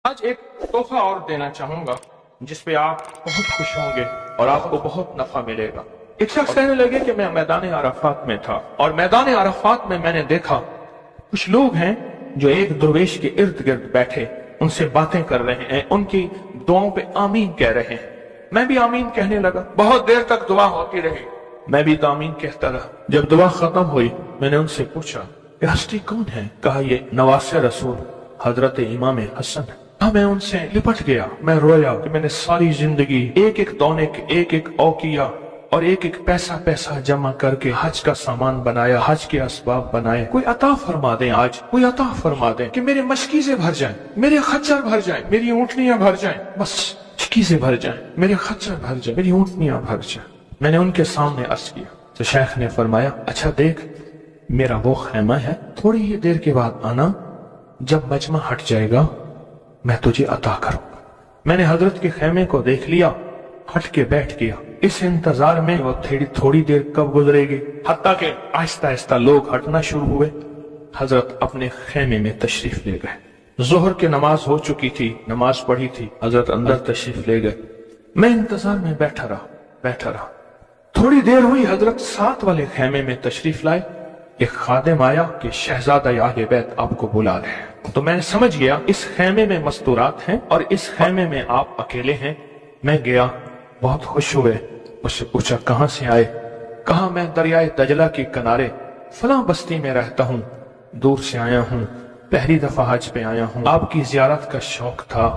آج ایک تحفہ اور دینا چاہوں گا جس پہ آپ بہت خوش ہوں گے اور آپ کو بہت نفع ملے گا۔ ایک شخص کہنے لگے کہ میں میدان عرفات میں تھا اور میدان عرفات میں نے دیکھا کچھ لوگ ہیں جو ایک درویش کے ارد گرد بیٹھے ان سے باتیں کر رہے ہیں، ان کی دعاؤں پہ آمین کہہ رہے ہیں۔ میں بھی آمین کہنے لگا، بہت دیر تک دعا ہوتی رہی، میں بھی آمین کہتا رہا۔ جب دعا ختم ہوئی میں نے ان سے پوچھا یہ ہستی کون ہے؟ کہا یہ نواسہ رسول حضرت امام حسن ہے۔ میں ان سے لپٹ گیا، میں رویا کہ میں نے ساری زندگی ایک ایک دونے ایک ایک اوقیہ اور ایک ایک پیسہ جمع کر کے حج کا سامان بنایا، حج کے اسباب بنائے۔ کوئی عطا فرما دیں، آج کوئی عطا فرما دیں کہ میرے مشکیزیں بھر جائیں، میرے خچر بھر جائیں، میری اونٹنیاں بھر جائیں، بس مشکیزیں بھر جائیں، میرے خچر بھر جائیں، میری اونٹنیاں بھر جائیں۔ میں نے ان کے سامنے عرض کیا تو شیخ نے فرمایا اچھا دیکھ میرا وہ خیمہ ہے، تھوڑی ہی دیر کے بعد آنا، جب مجمع ہٹ جائے گا میں تجھے عطا کروں گا۔ میں نے حضرت کے خیمے کو دیکھ لیا، ہٹ کے بیٹھ گیا، اس انتظار میں وہ تھوڑی دیر کب گزرے گی، حتیٰ کہ آہستہ آہستہ لوگ ہٹنا شروع ہوئے۔ حضرت اپنے خیمے میں تشریف لے گئے، ظہر کی نماز ہو چکی تھی، نماز پڑھی تھی، حضرت اندر تشریف لے گئے۔ میں انتظار میں بیٹھا رہا۔ تھوڑی دیر ہوئی، حضرت ساتھ والے خیمے میں تشریف لائے۔ ایک خادم آیا کہ شہزادہ اہل بیت آپ کو بلا رہے ہیں۔ تو میں سمجھ گیا اس خیمے میں مستورات ہیں اور اس خیمے میں آپ اکیلے ہیں۔ میں گیا، بہت خوش ہوئے، اس سے پوچھا کہاں سے آئے؟ کہا میں دریائے دجلہ کے کنارے فلاں بستی میں رہتا ہوں، دور سے آیا ہوں، پہلی دفعہ حج پہ آیا ہوں، آپ کی زیارت کا شوق تھا،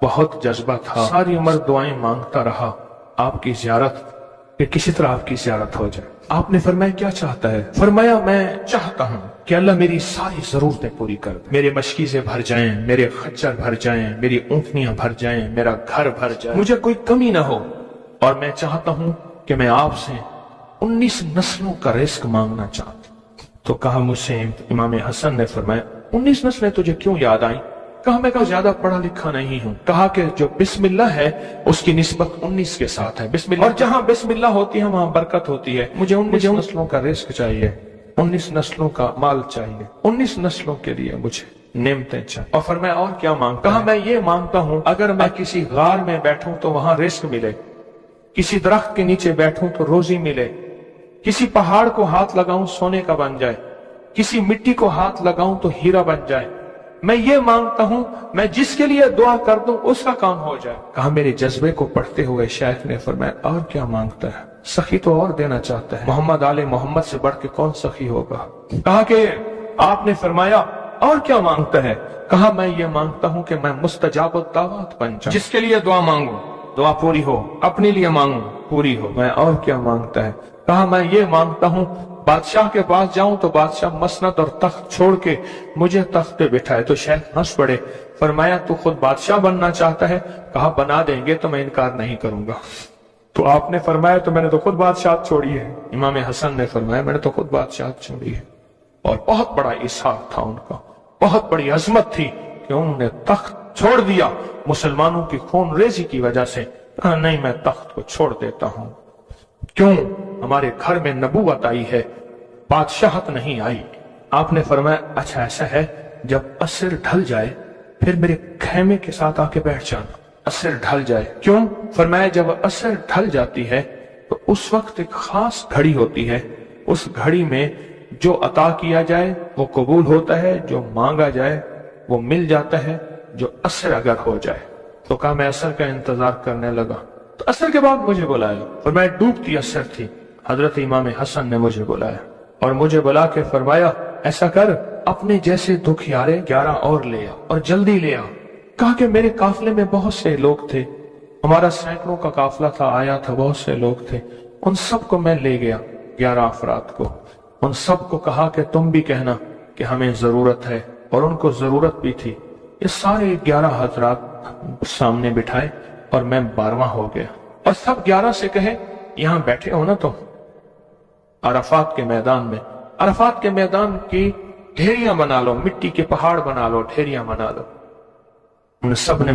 بہت جذبہ تھا، ساری عمر دعائیں مانگتا رہا آپ کی زیارت، کہ کسی طرح آپ کی زیارت ہو جائے۔ آپ نے فرمایا کیا چاہتا ہے؟ فرمایا میں چاہتا ہوں کہ اللہ میری ساری ضرورتیں پوری کر دے، میرے مشکیزیں بھر جائیں، میرے خچر بھر جائیں، میری اونٹنیاں بھر جائیں، میرا گھر بھر جائے، مجھے کوئی کمی نہ ہو، اور میں چاہتا ہوں کہ میں آپ سے 19 نسلوں کا رزق مانگنا چاہتا ہوں۔ تو کہا مجھ سے امام حسن نے فرمایا 19 نسلیں تجھے کیوں یاد آئیں؟ میں زیادہ پڑھا لکھا نہیں ہوں۔ کہا کہ جو بسم اللہ ہے اس کی نسبت 19 کے ساتھ ہے، بسم اللہ، اور جہاں بسم اللہ ہوتی ہے وہاں برکت ہوتی ہے۔ مجھے 19 نسلوں کا رزق چاہیے، 19 نسلوں کا مال چاہیے، 19 نسلوں کے لیے مجھے نعمتیں چاہیے۔ اور فرمایا اور کیا مانگتا؟ کہا میں یہ مانگتا ہوں اگر میں کسی غار میں بیٹھوں تو وہاں رزق ملے، کسی درخت کے نیچے بیٹھوں تو روزی ملے، کسی پہاڑ کو ہاتھ لگاؤں سونے کا بن جائے، کسی مٹی کو ہاتھ لگاؤں تو ہیرا بن جائے۔ میں یہ مانگتا ہوں میں جس کے لیے دعا کر دوں اس کا کام ہو جائے۔ کہا میرے جذبے کو پڑھتے ہوئے شیخ نے فرمایا اور کیا مانگتا ہے؟ سخی تو اور دینا چاہتا ہے، محمد آل محمد سے بڑھ کے کون سخی ہوگا؟ کہا کہ آپ نے فرمایا اور کیا مانگتا ہے؟ کہا میں یہ مانگتا ہوں کہ میں مستجاب الدعوات بن جاؤں، جس کے لیے دعا مانگوں دعا پوری ہو، اپنے لیے مانگوں پوری ہو۔ میں اور کیا مانگتا ہے؟ کہا میں یہ مانگتا ہوں بادشاہ کے پاس جاؤں تو بادشاہ مسند اور تخت چھوڑ کے مجھے تخت پہ بٹھائے۔ تو شیخ ہنس پڑے، فرمایا تو خود بادشاہ بننا چاہتا ہے؟ کہا بنا دیں گے تو میں انکار نہیں کروں گا۔ تو آپ نے فرمایا تو میں نے تو خود بادشاہت چھوڑی ہے۔ امام حسن نے فرمایا میں نے تو خود بادشاہت چھوڑی ہے۔ اور بہت بڑا اصرار تھا ان کا، بہت بڑی عظمت تھی کہ انہوں نے تخت چھوڑ دیا مسلمانوں کی خون ریزی کی وجہ سے۔ کہا نہیں میں تخت کو چھوڑ دیتا ہوں، کیوں؟ ہمارے گھر میں نبوت آئی ہے، بادشاہت نہیں آئی۔ آپ نے فرمایا اچھا ایسا ہے، جب عصر ڈھل جائے پھر میرے خیمے کے ساتھ آ کے بیٹھ جانا۔ عصر ڈھل جائے کیوں؟ فرمایا جب عصر ڈھل جاتی ہے تو اس وقت ایک خاص گھڑی ہوتی ہے، اس گھڑی میں جو عطا کیا جائے وہ قبول ہوتا ہے، جو مانگا جائے وہ مل جاتا ہے، جو عصر اگر ہو جائے۔ تو کہا میں عصر کا انتظار کرنے لگا، تو عصر کے بعد مجھے بلایا، فرمایا ڈوبتی عصر تھی، حضرت امام حسن نے مجھے بلایا اور مجھے بلا کے فرمایا ایسا کر اپنے جیسے دکھیارے 11 اور لے آ اور جلدی لے آ۔ کہا کہ میرے قافلے میں بہت سے لوگ تھے، ہمارا سینکڑوں کا قافلہ تھا، آیا تھا، بہت سے لوگ تھے، ان سب کو میں لے گیا، 11 افراد کو، ان سب کو کہا کہ تم بھی کہنا کہ ہمیں ضرورت ہے، اور ان کو ضرورت بھی تھی۔ یہ سارے 11 حضرات سامنے بٹھائے اور میں 12واں ہو گیا، اور سب 11 سے کہے یہاں بیٹھے ہو نا تم عرفات کے میدان میں، عرفات کے میدان کی ڈھیریاں بنا لو، مٹی کے پہاڑ بنا لو، ڈھیریاں بنا لو۔ ان سب نے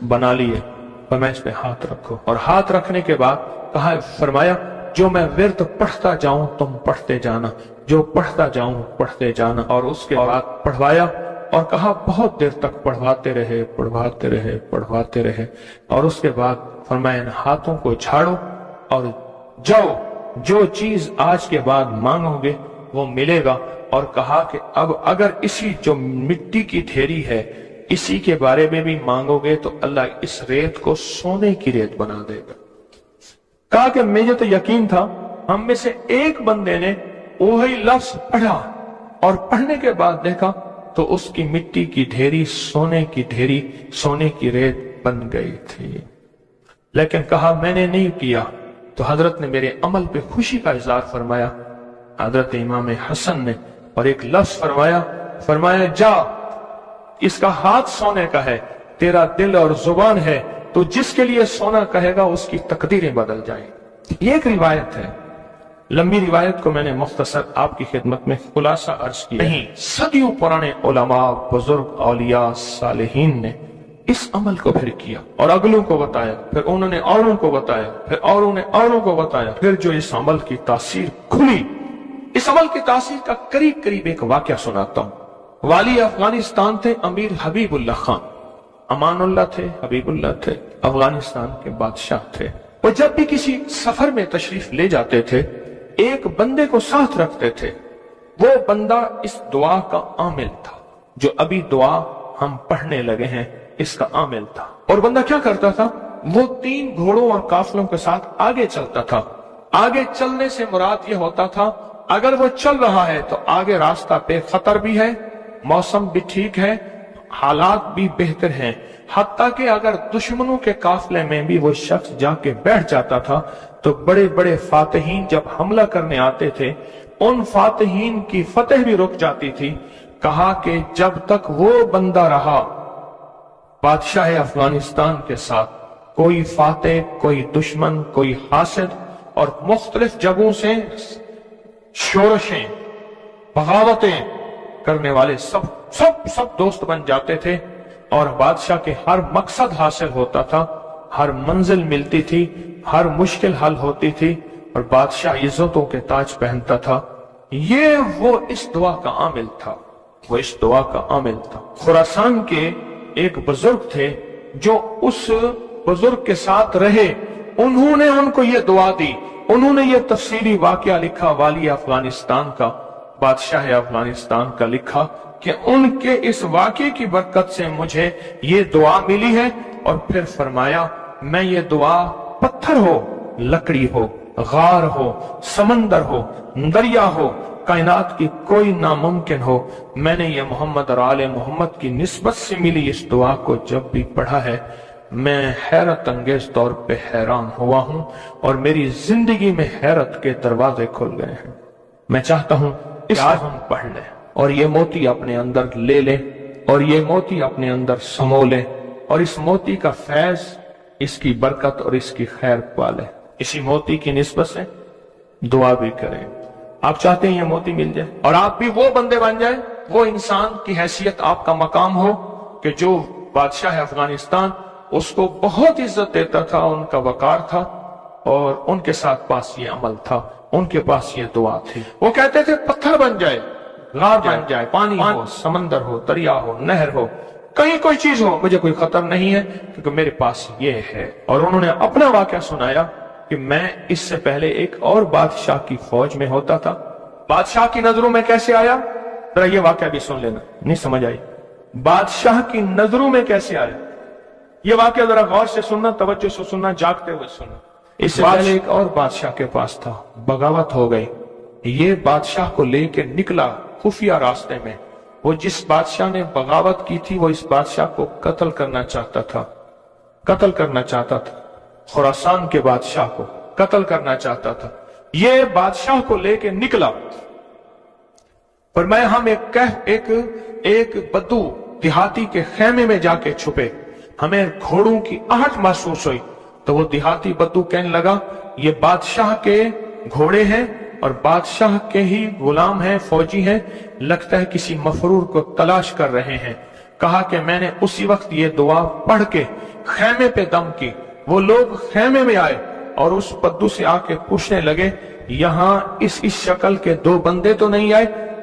بنا لیے، فرمایا اس پہ ہاتھ رکھو، اور ہاتھ رکھنے کے بعد کہا فرمایا جو میں ورد پڑھتا جاؤں تم پڑھتے جانا، جو پڑھتا جاؤں پڑھتے جانا، اور اس کے بعد پڑھوایا اور کہا بہت دیر تک پڑھواتے رہے پڑھواتے رہے پڑھواتے رہے، اور اس کے بعد فرمایا ان ہاتھوں کو جھاڑو اور جاؤ، جو چیز آج کے بعد مانگو گے وہ ملے گا، اور کہا کہ اب اگر اسی جو مٹی کی ڈھیری ہے اسی کے بارے میں بھی مانگو گے تو اللہ اس ریت کو سونے کی ریت بنا دے گا۔ کہا کہ مجھے تو یقین تھا، ہم میں سے ایک بندے نے وہی لفظ پڑھا اور پڑھنے کے بعد دیکھا تو اس کی مٹی کی ڈھیری سونے کی ڈھیری، سونے کی ریت بن گئی تھی۔ لیکن کہا میں نے نہیں کیا، تو حضرت نے میرے عمل پہ خوشی کا اظہار فرمایا، حضرت امام حسن نے، اور ایک لفظ فرمایا جا، اس کا ہاتھ سونے کا ہے، تیرا دل اور زبان ہے، تو جس کے لیے سونا کہے گا اس کی تقدیریں بدل جائیں۔ یہ ایک روایت ہے، لمبی روایت کو میں نے مختصر آپ کی خدمت میں خلاصہ عرض کیا۔ نہیں، صدیوں پرانے علماء، بزرگ، اولیاء، صالحین نے اس عمل کو پھر کیا اور اگلوں کو بتایا، پھر انہوں نے اوروں کو بتایا، پھر اوروں نے اوروں کو بتایا، پھر جو اس عمل کی تاثیر کھلی، اس عمل کی تاثیر کا قریب ایک واقعہ سناتا ہوں۔ والی افغانستان تھے امیر حبیب اللہ خان، امان اللہ تھے، حبیب اللہ تھے، افغانستان کے بادشاہ تھے۔ وہ جب بھی کسی سفر میں تشریف لے جاتے تھے ایک بندے کو ساتھ رکھتے تھے، وہ بندہ اس دعا کا عامل تھا، جو ابھی دعا ہم پڑھنے لگے ہیں اس کا عامل تھا۔ اور بندہ کیا کرتا تھا، وہ 3 گھوڑوں اور قافلوں کے ساتھ آگے چلتا تھا۔ آگے چلنے سے مراد یہ ہوتا تھا اگر وہ چل رہا ہے تو آگے راستہ بے خطر بھی ہے، موسم بھی ٹھیک ہے، حالات بھی بہتر ہیں، حتیٰ کہ اگر دشمنوں کے قافلے میں بھی وہ شخص جا کے بیٹھ جاتا تھا تو بڑے بڑے فاتحین جب حملہ کرنے آتے تھے ان فاتحین کی فتح بھی رک جاتی تھی۔ کہا کہ جب تک وہ بندہ رہا بادشاہ افغانستان کے ساتھ، کوئی فاتح، کوئی دشمن، کوئی حاسد اور مختلف جگہوں سے شورشیں، بغاوتیں کرنے والے سب دوست بن جاتے تھے، اور بادشاہ کے ہر مقصد حاصل ہوتا تھا، ہر منزل ملتی تھی، ہر مشکل حل ہوتی تھی، اور بادشاہ عزتوں کے تاج پہنتا تھا۔ یہ وہ اس دعا کا عامل تھا، وہ اس دعا کا عامل تھا۔ خراسان کے ایک بزرگ تھے جو اس بزرگ کے ساتھ رہے، انہوں نے ان کو یہ دعا دی، انہوں نے یہ تفصیلی واقعہ لکھا، والی افغانستان کا، بادشاہ افغانستان کا لکھا کہ ان کے اس واقعے کی برکت سے مجھے یہ دعا ملی ہے، اور پھر فرمایا میں یہ دعا پتھر ہو، لکڑی ہو، غار ہو، سمندر ہو، دریا ہو، کائنات کی کوئی ناممکن ہو، میں نے یہ محمد اور آل محمد کی نسبت سے ملی اس دعا کو جب بھی پڑھا ہے میں حیرت انگیز طور پہ حیران ہوا ہوں، اور میری زندگی میں حیرت کے دروازے کھل گئے ہیں۔ میں چاہتا ہوں اس آج ہم پڑھ لیں اور یہ موتی اپنے اندر لے لیں، اور یہ موتی اپنے اندر سمو لیں، اور اس موتی کا فیض، اس کی برکت اور اس کی خیر پا لیں۔ اسی موتی کی نسبت سے دعا بھی کریں۔ آپ چاہتے ہیں یہ موتی مل جائے اور آپ بھی وہ بندے بن جائیں، وہ انسان کی حیثیت آپ کا مقام ہو کہ جو بادشاہ افغانستان اس کو بہت عزت دیتا تھا، ان کا وقار تھا، اور ان کے ساتھ پاس یہ عمل تھا، ان کے پاس یہ دعا تھی۔ وہ کہتے تھے پتھر بن جائے، غار بن جائے، پانی ہو، سمندر ہو، دریا ہو، نہر ہو، کہیں کوئی چیز ہو، مجھے کوئی خطر نہیں ہے کیونکہ میرے پاس یہ ہے۔ اور انہوں نے اپنا واقعہ سنایا کہ میں اس سے پہلے ایک اور بادشاہ کی فوج میں ہوتا تھا، بادشاہ کی نظروں میں کیسے آیا، ذرا یہ واقعہ بھی سن لینا، نہیں سمجھ آئی، بادشاہ کی نظروں میں کیسے آیا، یہ واقعہ ذرا غور سے سننا، توجہ سے سننا، جاگتے ہوئے سننا۔ اس سے پہلے ایک اور بادشاہ کے پاس تھا، بغاوت ہو گئی، یہ بادشاہ کو لے کے نکلا خفیہ راستے میں، وہ جس بادشاہ نے بغاوت کی تھی وہ اس بادشاہ کو قتل کرنا چاہتا تھا، قتل کرنا چاہتا تھا، خراسان کے بادشاہ کو قتل کرنا چاہتا تھا۔ یہ بادشاہ کو لے کے نکلا، فرمایا ہم ایک بدو دیہاتی کے خیمے میں جا کے چھپے، ہمیں گھوڑوں کی آہٹ محسوس ہوئی، تو وہ دیہاتی بدو کہنے لگا یہ بادشاہ کے گھوڑے ہیں اور بادشاہ کے ہی غلام ہیں، فوجی ہیں، لگتا ہے کسی مفرور کو تلاش کر رہے ہیں۔ کہا کہ میں نے اسی وقت یہ دعا پڑھ کے خیمے پہ دم کی، وہ لوگ خیمے میں آئے اور اس بدو سے آ کے پوچھنے لگے یہاں اس شکل کے 2 بندے تو نہیں آئے؟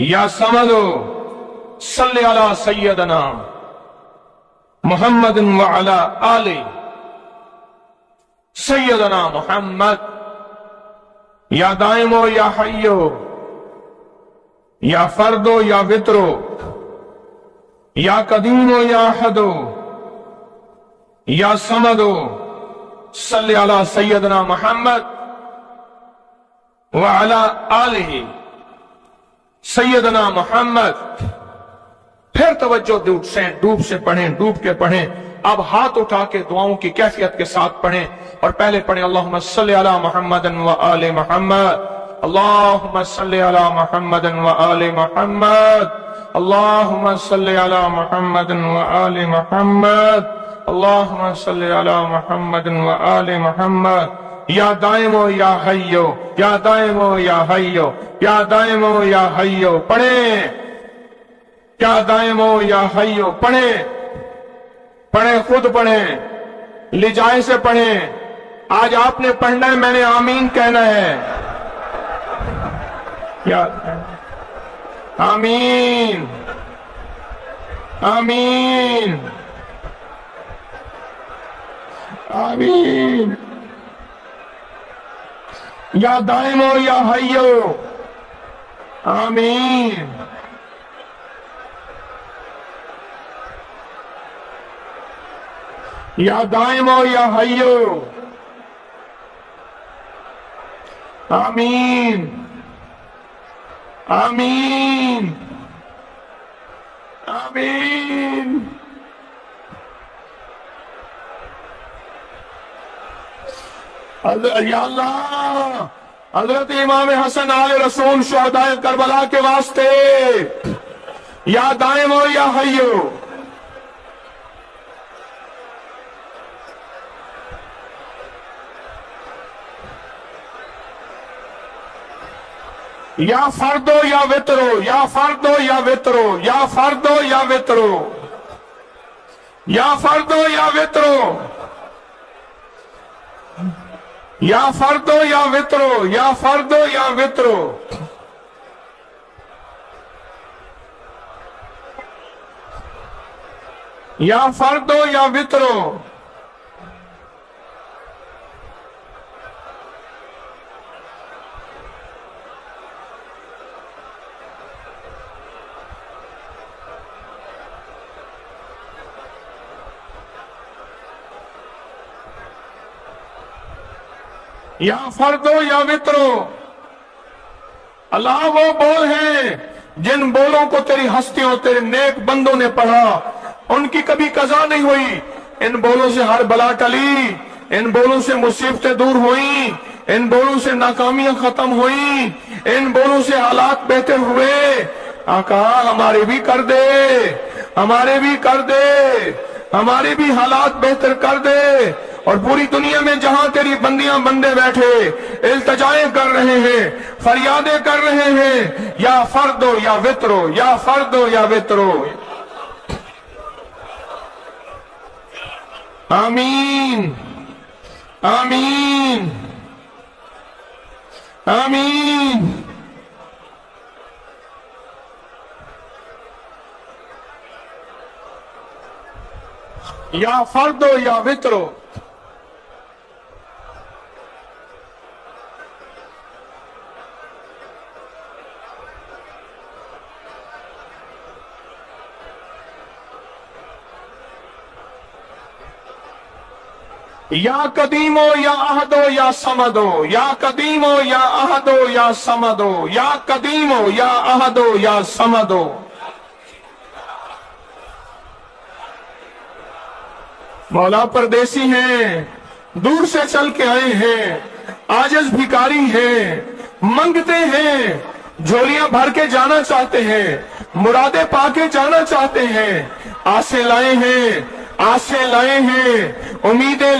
یا سمدو صلی علی سیدنا محمد وعلی آل سیدنا محمد. یا دائمو یا حیو یا فردو یا وطرو یا قدیمو یا احدو یا سمدو صلی علی سیدنا محمد وعلی آلہ سیدنا محمد. پھر توجہ ڈوب سے پڑھیں، ڈوب کے پڑھیں. اب ہاتھ اٹھا کے دعاؤں کی کیفیت کے ساتھ پڑھیں، اور پہلے پڑھیں اللہم صلی علی محمد وآل محمد، اللہم صلی علی محمد وآل محمد، اللہم صلی علی محمد وآل محمد، اللہم صلی علی محمد وآل محمد. یا دائمو یا حیو یا دائمو یا حیو یا دائمو یا حیو پڑھیں. یا دائمو یا حیو پڑھیں، پڑھیں، خود پڑھیں، لجائے سے پڑھیں. آج آپ نے پڑھنا ہے، میں نے آمین کہنا ہے. یا آمین آمین آمین. یا دائمو یا حیو آمین. یا دائمو یا حیو آمین آمین آمین. یا اللہ، حضرت امام حسن آل رسول شہداء کربلا کے واسطے یا دائمو یا حیو. یا فردو یا وطرو یا فردو یا وطرو یا فردو یا وطرو یا فردو یا وطرو یا فردو یا وطرو یا فردو یا وطرو. یا فردو یا وطرو. یا فردو یا وطرو. اللہ وہ بول ہیں جن بولوں کو تیری ہستیوں تیرے نیک بندوں نے پڑھا، ان کی کبھی قضا نہیں ہوئی. ان بولوں سے ہر بلا ٹلی، ان بولوں سے مصیبتیں دور ہوئیں، ان بولوں سے ناکامیاں ختم ہوئیں، ان بولوں سے حالات بہتر ہوئے. آقا ہمارے بھی کر دے، ہمارے بھی کر دے، ہمارے بھی حالات بہتر کر دے. اور پوری دنیا میں جہاں تیری بندیاں بندے بیٹھے التجائیں کر رہے ہیں، فریادیں کر رہے ہیں، یا فردو یا وطرو یا فردو یا وطرو. آمین آمین آمین. یا فردو یا وطرو. یا قدیمو یا احدو یا سمدو یا قدیمو یا احدو یا سمدو یا قدیمو یا احدو یا سمدو. مولا پردیسی ہیں، دور سے چل کے آئے ہیں، عاجز بھکاری ہیں، منگتے ہیں، جھولیاں بھر کے جانا چاہتے ہیں، مرادیں پا کے جانا چاہتے ہیں. آسیں لائے ہیں، آسیں لائے ہیں، امیدیں